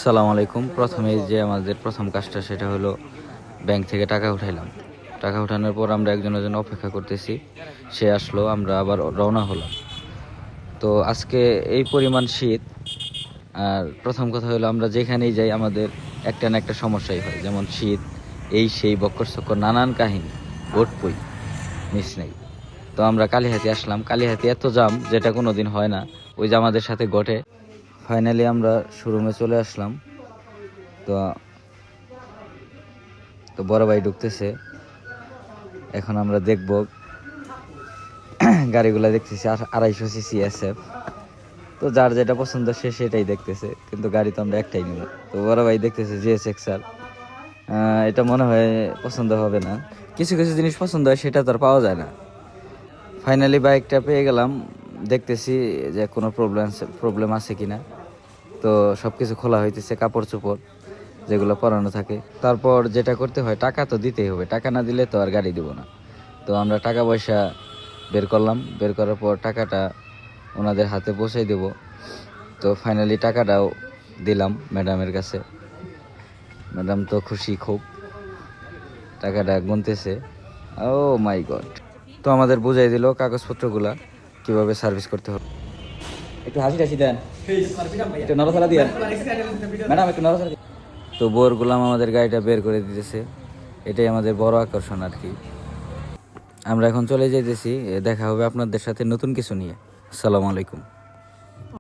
সালাম আলাইকুম। প্রথমে যে আমাদের প্রথম কাজটা সেটা হলো ব্যাংক থেকে টাকা উঠাইলাম। টাকা উঠানোর পর আমরা একজনের জন্য অপেক্ষা করতেছি, সে আসলো, আমরা আবার রওনা হলাম। তো আজকে এই পরিমাণ শীত, আর প্রথম কথা হলো আমরা যেখানেই যাই আমাদের একটা না একটা সমস্যাই হয়, যেমন শীত, এই সেই বক্কর চক্কর নানান কাহিনী ঘটপই মিস নেই। তো আমরা কালীহাতি আসলাম। কালীহাতি এত জাম যেটা কোনো দিন হয় না, ওই যে আমাদের সাথে ঘটে। ফাইনালি আমরা শোরুমে চলে আসলাম। তো তো বড় ভাই ঢুকতেছে, এখন আমরা দেখব গাড়িগুলো। দেখতেছি 250 সিসি SF। তো যার যেটা পছন্দ সে সেটাই দেখতেছে, কিন্তু গাড়ি তো আমরা একটাই নিব। তো বড় ভাই দেখতেছে GSX-R। এটা মনে হয় পছন্দ হবে না, কিছু কিছু জিনিস পছন্দ হয় সেটা তো আর পাওয়া যায় না। ফাইনালি বাইকটা পেয়ে গেলাম। দেখতেছি যে কোনো প্রবলেম আছে কিনা। তো সব কিছু খোলা হইতেছে, কাপড় চোপড় যেগুলো পরানো থাকে। তারপর যেটা করতে হয়, টাকা তো দিতেই হবে, টাকা না দিলে তো আর গাড়ি দিব না। তো আমরা টাকা পয়সা বের করলাম, বের করার পর টাকাটা ওনাদের হাতে পৌঁছাই দেব। তো ফাইনালি টাকাটাও দিলাম ম্যাডামের কাছে। ম্যাডাম তো খুশি খুব, টাকাটা গুনতেছে। ও মাই গড। তো আমাদের বুঝাই দিল কাগজপত্রগুলা কিভাবে সার্ভিস করতে হবে। একটু হাসি টাসি দেন, একটু নড়াচড়া দিয়ে ম্যাডাম, একটু নড়াচড়া। তো বোর গুলাম আমাদের গাড়িটা বের করে দিতেছে, এটাই আমাদের বড় আকর্ষণ আর কি। আমরা এখন চলে যাইতেছি, দেখা হবে আপনাদের সাথে নতুন কিছু নিয়ে। আসসালামু আলাইকুম।